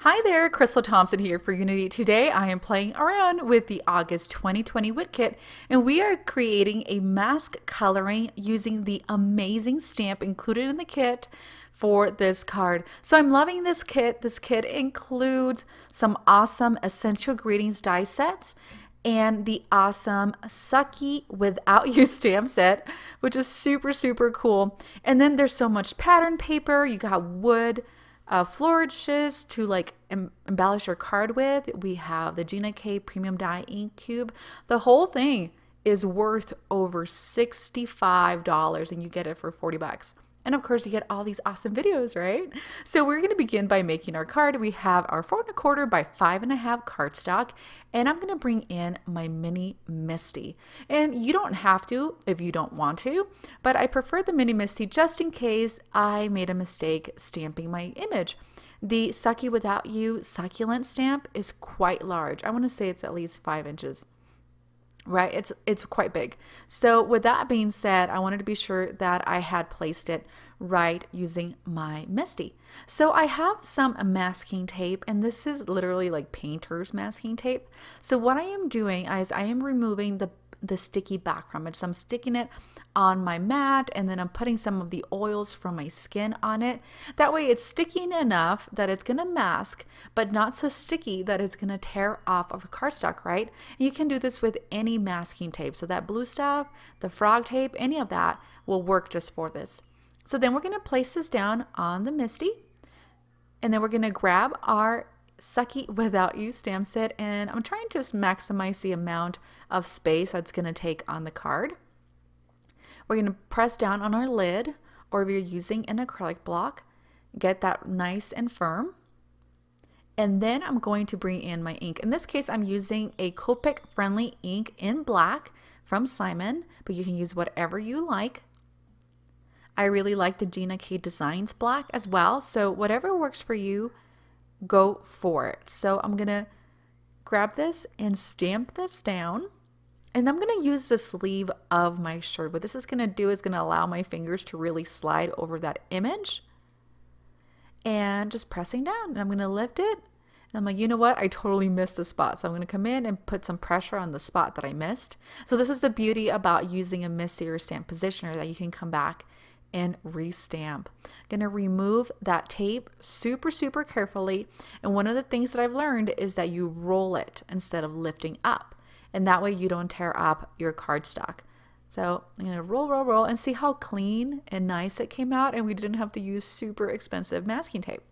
Hi there, Crystal Thompson here for Unity. Today I am playing around with the August 2020 Whit-Kit, and we are creating a mask coloring using the amazing stamp included in the kit for this card. So I'm loving this kit. This kit includes some awesome Essential Greetings die sets and the awesome Succ-y Without You stamp set, which is super cool. And then there's so much pattern paper. You got wood flourishes to like embellish your card with. We have the Gina K Premium Die Ink Cube. The whole thing is worth over $65 and you get it for 40 bucks. And of course you get all these awesome videos, right? So we're gonna begin by making our card. We have our 4 1/4 by 5.5 cardstock, and I'm gonna bring in my mini Misty. And you don't have to if you don't want to, but I prefer the mini Misty just in case I made a mistake stamping my image. The Succ-y Without You Succulent stamp is quite large. I wanna say it's at least 5 inches. Right, it's quite big. So with that being said, I wanted to be sure that I had placed it right using my Misty. So I have some masking tape, and this is literally like painter's masking tape. So what I am doing is I am removing the sticky background. So I'm sticking it on my mat, and then I'm putting some of the oils from my skin on it. That way it's sticking enough that it's gonna mask, but not so sticky that it's gonna tear off of a cardstock, right? And you can do this with any masking tape. So that blue stuff, the frog tape, any of that will work just for this. So then we're gonna place this down on the Misty, and then we're gonna grab our Succ-y Without You stamp set, and I'm trying to just maximize the amount of space that's going to take on the card. We're going to press down on our lid, or if you're using an acrylic block, get that nice and firm. And then I'm going to bring in my ink. In this case, I'm using a Copic friendly ink in black from Simon, but you can use whatever you like. I really like the Gina K Designs black as well, so whatever works for you, go for it. So I'm gonna grab this and stamp this down, and I'm gonna use the sleeve of my shirt. What this is gonna do is gonna allow my fingers to really slide over that image, and just pressing down, and I'm gonna lift it, and I'm like, you know what, I totally missed the spot, so I'm gonna come in and put some pressure on the spot that I missed. So this is the beauty about using a Misty or stamp positioner, that you can come back and restamp. Gonna remove that tape super carefully, and one of the things that I've learned is that you roll it instead of lifting up, and that way you don't tear up your cardstock. So I'm gonna roll and see how clean and nice it came out, and we didn't have to use super expensive masking tape.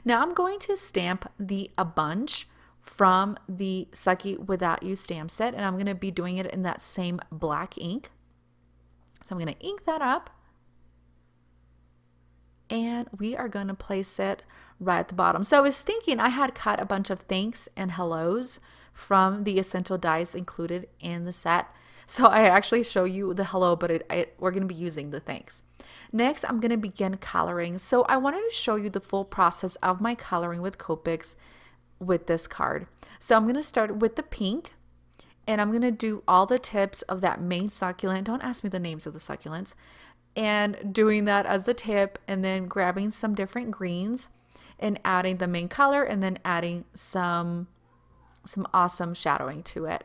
Now I'm going to stamp a bunch from the Succ-y Without You stamp set, and I'm gonna be doing it in that same black ink. So I'm gonna ink that up, and we are going to place it right at the bottom. So I was thinking I had cut a bunch of thanks and hellos from the essential dies included in the set. So I actually show you the hello, but we're going to be using the thanks. Next, I'm going to begin coloring. So I wanted to show you the full process of my coloring with Copics with this card. So I'm going to start with the pink, and I'm going to do all the tips of that main succulent. Don't ask me the names of the succulents. And doing that as a tip, and then grabbing some different greens and adding the main color, and then adding some awesome shadowing to it.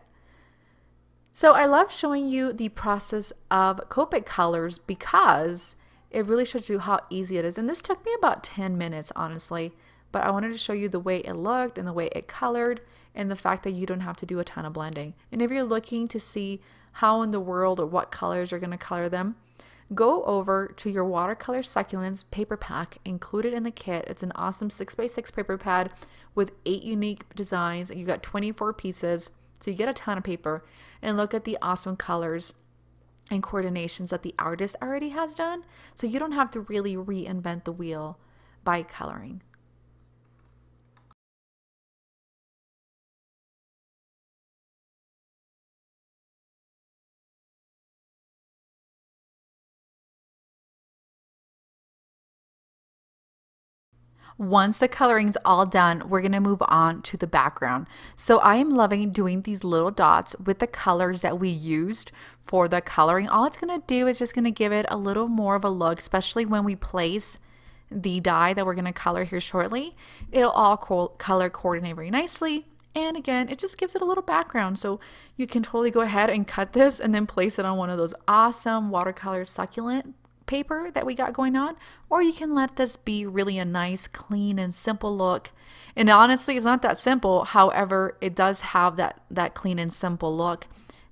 So I love showing you the process of Copic colors because it really shows you how easy it is. And this took me about 10 minutes, honestly, but I wanted to show you the way it looked and the way it colored, and the fact that you don't have to do a ton of blending. And if you're looking to see how in the world or what colors you're going to color them, go over to your watercolor succulents paper pack included in the kit. It's an awesome 6x6 paper pad with 8 unique designs. You got 24 pieces, so you get a ton of paper, and look at the awesome colors and coordinations that the artist already has done, so you don't have to really reinvent the wheel by coloring. Once the coloring's all done, we're gonna move on to the background. So I am loving doing these little dots with the colors that we used for the coloring. All it's gonna do is just gonna give it a little more of a look, especially when we place the die that we're going to color here shortly. It'll all color coordinate very nicely. And again, it just gives it a little background. So you can totally go ahead and cut this and then place it on one of those awesome watercolor succulent paper that we got going on. Or you can let this be really a nice, clean, and simple look. And honestly, it's not that simple. However, it does have that clean and simple look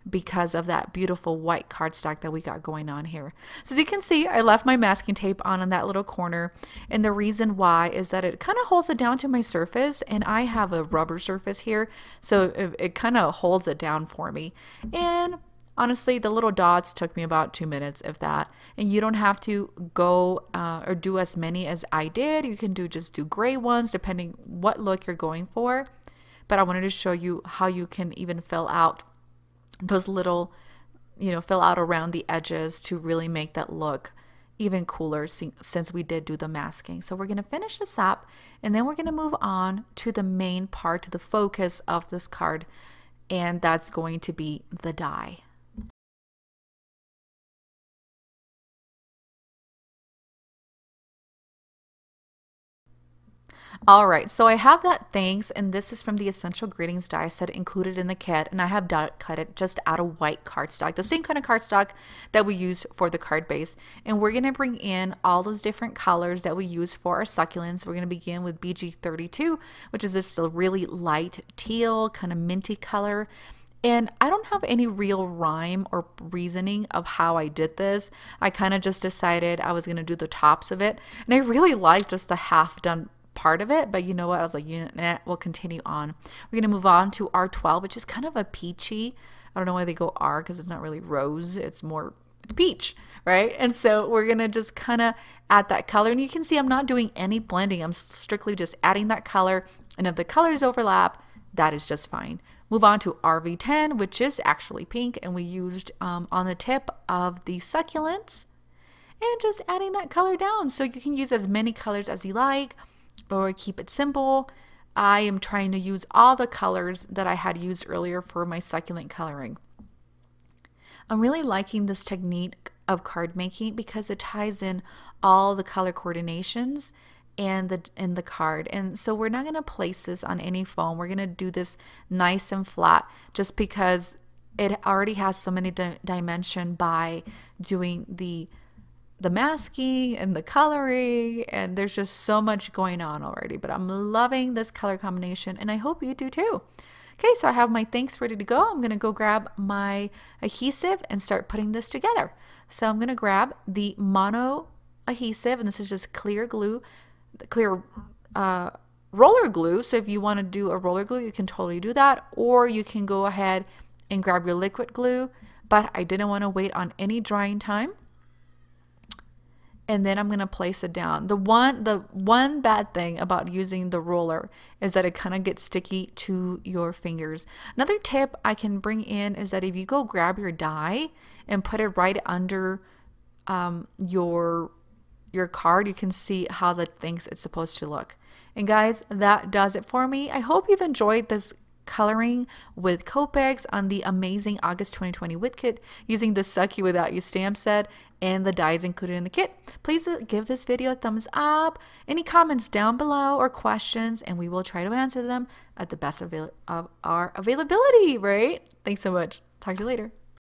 because of that beautiful white cardstock that we got going on here. So as you can see, I left my masking tape on that little corner, and the reason why is that it kind of holds it down to my surface, and I have a rubber surface here, so it kind of holds it down for me. And honestly, the little dots took me about 2 minutes, if that. And you don't have to go or do as many as I did. You can just do gray ones depending what look you're going for. But I wanted to show you how you can even fill out those little, fill out around the edges to really make that look even cooler since we did do the masking. So we're going to finish this up, and then we're going to move on to the main part, to the focus of this card, and that's going to be the die. All right, so I have that thanks, and this is from the Essential Greetings die set included in the kit, and I have dot cut it just out of white cardstock, the same kind of cardstock that we use for the card base. And we're gonna bring in all those different colors that we use for our succulents. We're gonna begin with BG32, which is just a really light teal, kind of minty color. And I don't have any real rhyme or reasoning of how I did this. I kind of just decided I was gonna do the tops of it, and I really like just the half done part of it, but you know what, I was like, we'll continue on. We're gonna move on to R12, which is kind of a peachy, I don't know why they go R, because it's not really rose, it's more peach, right? And so we're gonna just kind of add that color, and you can see I'm not doing any blending, I'm strictly just adding that color, and if the colors overlap, that is just fine. Move on to RV10, which is actually pink, and we used on the tip of the succulents, and just adding that color down. So you can use as many colors as you like, or keep it simple. I am trying to use all the colors that I had used earlier for my succulent coloring. I'm really liking this technique of card making because it ties in all the color coordinations and the card. And so we're not going to place this on any foam. We're going to do this nice and flat just because it already has so many dimension by doing the masking and the coloring, and there's just so much going on already. But I'm loving this color combination, and I hope you do too. Okay, so I have my thanks ready to go. I'm gonna go grab my adhesive and start putting this together. So I'm gonna grab the mono adhesive, and this is just clear glue, clear roller glue. So if you want to do a roller glue, you can totally do that, or you can go ahead and grab your liquid glue, but I didn't want to wait on any drying time. And then I'm going to place it down. The one bad thing about using the roller is that it kind of gets sticky to your fingers. Another tip I can bring in is that if you go grab your die and put it right under your card, you can see how that thinks it's supposed to look. And guys, that does it for me. I hope you've enjoyed this coloring with Copics on the amazing August 2020 Whit-Kit using the Succ-y Without You stamp set and the dies included in the kit. Please give this video a thumbs up, any comments down below or questions, and we will try to answer them at the best of our availability, right? Thanks so much. Talk to you later.